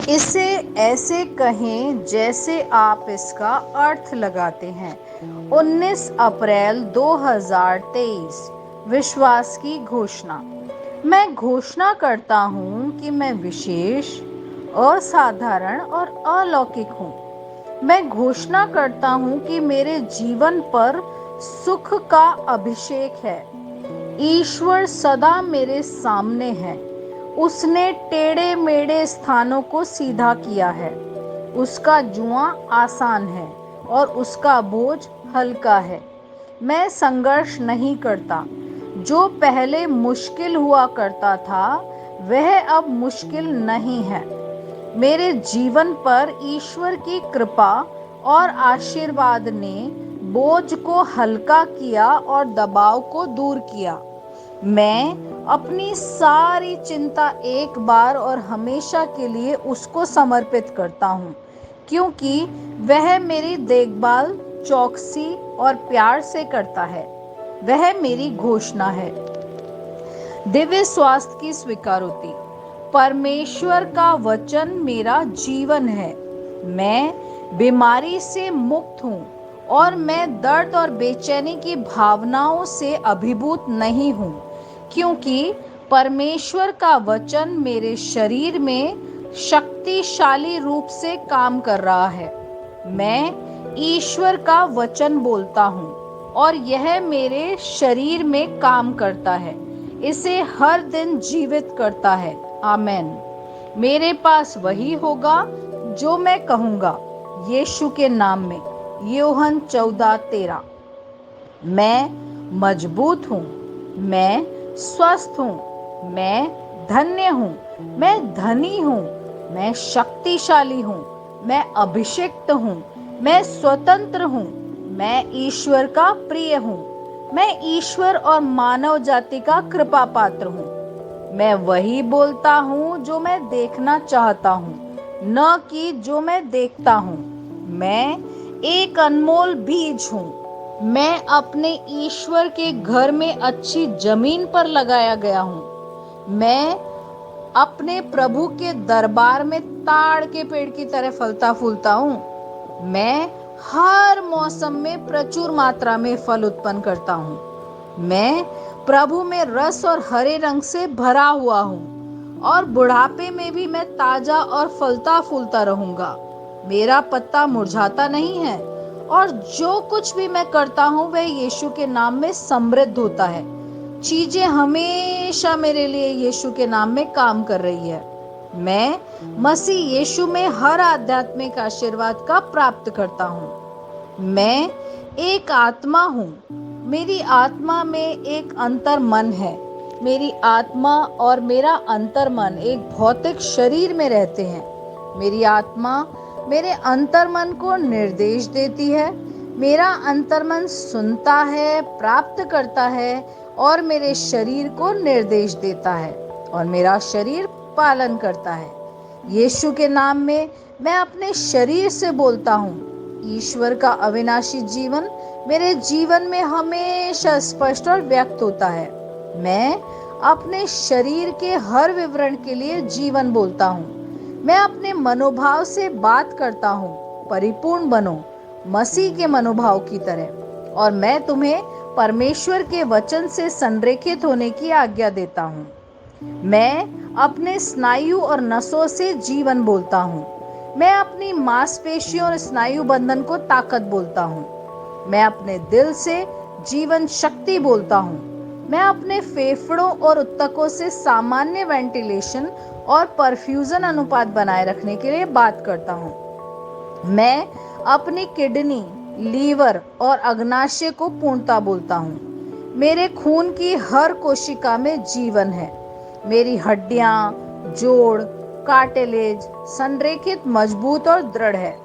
इसे ऐसे कहें जैसे आप इसका अर्थ लगाते हैं। 19 अप्रैल 2023। विश्वास की घोषणा। मैं घोषणा करता हूँ कि मैं विशेष, असाधारण और अलौकिक हूँ। मैं घोषणा करता हूँ कि मेरे जीवन पर सुख का अभिषेक है। ईश्वर सदा मेरे सामने है। उसने टेढ़े मेढ़े स्थानों को सीधा किया है। उसका जुआ आसान है और उसका बोझ हल्का है। मैं संघर्ष नहीं करता। जो पहले मुश्किल हुआ करता था वह अब मुश्किल नहीं है। मेरे जीवन पर ईश्वर की कृपा और आशीर्वाद ने बोझ को हल्का किया और दबाव को दूर किया। मैं अपनी सारी चिंता एक बार और हमेशा के लिए उसको समर्पित करता हूँ, क्योंकि वह मेरी देखभाल चौकसी और प्यार से करता है। वह मेरी घोषणा है। दिव्य स्वास्थ्य की स्वीकारोति। परमेश्वर का वचन मेरा जीवन है। मैं बीमारी से मुक्त हूँ और मैं दर्द और बेचैनी की भावनाओं से अभिभूत नहीं हूँ, क्योंकि परमेश्वर का वचन मेरे शरीर में शक्तिशाली रूप से काम कर रहा है। मैं ईश्वर का वचन बोलता हूँ और यह मेरे शरीर में काम करता है, इसे हर दिन जीवित करता है। आमेन। मेरे पास वही होगा जो मैं कहूँगा, यीशु के नाम में। यूहन्ना 14:13। मैं मजबूत हूँ। मैं स्वस्थ हूँ। मैं धन्य हूँ। मैं धनी हूँ। मैं शक्तिशाली हूँ। मैं अभिषिक्त हूँ। मैं स्वतंत्र हूँ। मैं ईश्वर का प्रिय हूँ। मैं ईश्वर और मानव जाति का कृपा पात्र हूँ। मैं वही बोलता हूँ जो मैं देखना चाहता हूँ, न कि जो मैं देखता हूँ। मैं एक अनमोल बीज हूँ। मैं अपने ईश्वर के घर में अच्छी जमीन पर लगाया गया हूँ। मैं अपने प्रभु के दरबार में ताड़ के पेड़ की तरह फलता फूलता हूँ। मैं हर मौसम में प्रचुर मात्रा में फल उत्पन्न करता हूँ। मैं प्रभु में रस और हरे रंग से भरा हुआ हूँ और बुढ़ापे में भी मैं ताजा और फलता फूलता रहूंगा। मेरा पत्ता मुरझाता नहीं है और जो कुछ भी मैं करता हूँ वह यीशु के नाम में समृद्ध होता है। चीजें हमेशा मेरे लिए यीशु के नाम में काम कर रही है। मैं मसीह यीशु में हर आध्यात्मिक आशीर्वाद का प्राप्त करता हूँ। मैं एक आत्मा हूँ। मेरी आत्मा में एक अंतर मन है। मेरी आत्मा और मेरा अंतर मन एक भौतिक शरीर में रहते हैं। मेरी आत्मा मेरे अंतर मन को निर्देश देती है। मेरा अंतर मन सुनता है, प्राप्त करता है और मेरे शरीर को निर्देश देता है और मेरा शरीर पालन करता है। यीशु के नाम में मैं अपने शरीर से बोलता हूँ, ईश्वर का अविनाशी जीवन मेरे जीवन में हमेशा स्पष्ट और व्यक्त होता है। मैं अपने शरीर के हर विवरण के लिए जीवन बोलता हूँ। मैं अपने मनोभाव से बात करता हूँ, परिपूर्ण बनो मसीह के मनोभाव की तरह। और मैं तुम्हें परमेश्वर के वचन से संरेखित होने की आज्ञा देता हूँ। मैं अपने स्नायु और नसों से जीवन बोलता हूँ। मैं अपनी मांसपेशियों और स्नायु बंधन को ताकत बोलता हूँ। मैं अपने दिल से जीवन शक्ति बोलता हूँ। मैं अपने फेफड़ों और ऊतकों से सामान्य वेंटिलेशन और परफ्यूजन अनुपात बनाए रखने के लिए बात करता हूँ। मैं अपनी किडनी, लीवर और अग्नाशय को पूर्णता बोलता हूँ। मेरे खून की हर कोशिका में जीवन है। मेरी हड्डियां, जोड़, कार्टिलेज संरेखित, मजबूत और दृढ़ है।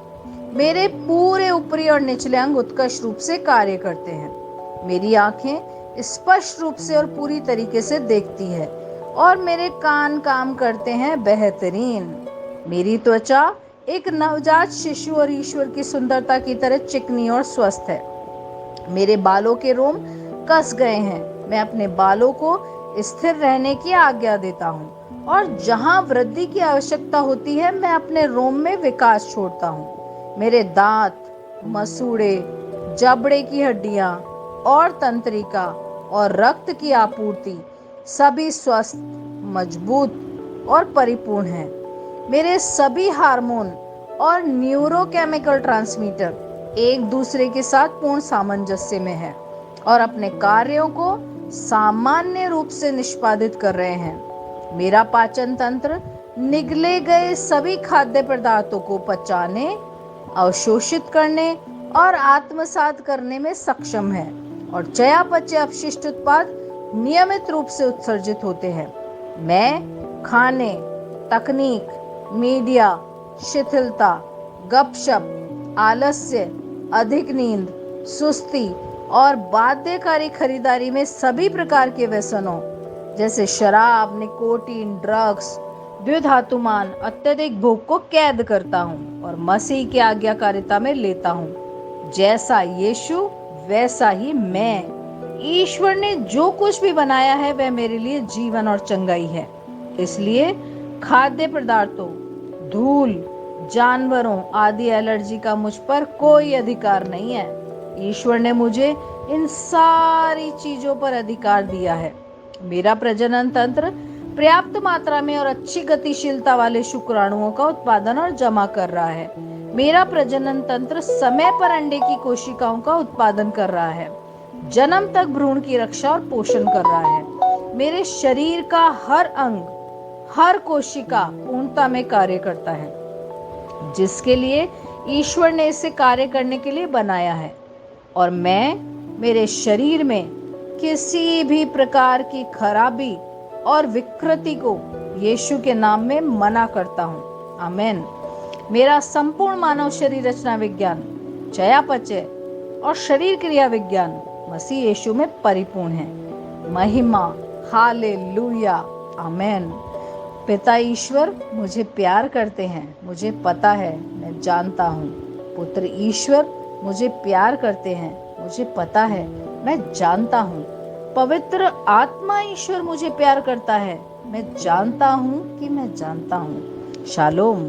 मेरे पूरे ऊपरी और निचले अंग उत्कृष्ट रूप से कार्य करते हैं। मेरी आंखें स्पष्ट रूप से और पूरी तरीके से देखती है और मेरे कान काम करते हैं बेहतरीन। मेरी त्वचा एक नवजात शिशु और ईश्वर की सुंदरता की तरह चिकनी और स्वस्थ है। मेरे बालों के रोम कस गए हैं। मैं अपने बालों को स्थिर रहने की आज्ञा देता हूँ और जहां वृद्धि की आवश्यकता होती है मैं अपने रोम में विकास छोड़ता हूँ। मेरे दांत, मसूड़े, जबड़े की हड्डियां और तंत्रिका और रक्त की आपूर्ति सभी स्वस्थ, मजबूत और परिपूर्ण हैं। मेरे सभी हार्मोन और न्यूरोकेमिकल ट्रांसमीटर एक दूसरे के साथ पूर्ण सामंजस्य में है और अपने कार्यों को सामान्य रूप से निष्पादित कर रहे हैं। मेरा पाचन तंत्र निगले गए सभी खाद्य पदार्थों को पचाने, अवशोषित करने और आत्मसात करने में सक्षम है और चयापचय अपशिष्ट उत्पाद नियमित रूप से उत्सर्जित होते हैं। मैं खाने, तकनीक, मीडिया, शिथिलता, गपशप, आलस्य, अधिक नींद, सुस्ती और बाध्यकारी खरीदारी में सभी प्रकार के व्यसनों जैसे शराब, निकोटीन, ड्रग्स, द्विधातुमान, अत्यधिक भोग को कैद करता हूँ और मसीह की आज्ञाकारिता में लेता हूँ। जैसा यीशु वैसा ही मैं। ईश्वर ने जो कुछ भी बनाया है वह मेरे लिए जीवन और चंगाई है। इसलिए खाद्य पदार्थों, धूल, जानवरों आदि एलर्जी का मुझ पर कोई अधिकार नहीं है। ईश्वर ने मुझे इन सारी चीजों पर अधिकार दिया है। मेरा प्रजनन तंत्र पर्याप्त मात्रा में और अच्छी गतिशीलता वाले शुक्राणुओं का उत्पादन और जमा कर रहा है। मेरा प्रजनन तंत्र समय पर अंडे की कोशिकाओं का उत्पादन कर रहा है, जन्म तक भ्रूण की रक्षा और पोषण कर रहा है। मेरे शरीर का हर अंग, हर कोशिका पूर्णता में कार्य करता है जिसके लिए ईश्वर ने इसे कार्य करने के लिए बनाया है और मैं मेरे शरीर में किसी भी प्रकार की खराबी और विकृति को यीशु के नाम में मना करता हूँ। आमीन। मेरा संपूर्ण मानव शरीर रचना विज्ञान, चयापचय और शरीर क्रिया विज्ञान मसीह यीशु में परिपूर्ण है। महिमा, हालेलुया, आमीन। पिता ईश्वर मुझे प्यार करते हैं, मुझे पता है, मैं जानता हूँ। पुत्र ईश्वर मुझे प्यार करते हैं, मुझे पता है, मैं जानता हूँ। पवित्र आत्मा ईश्वर मुझे प्यार करता है, मैं जानता हूँ कि मैं जानता हूँ। शालोम।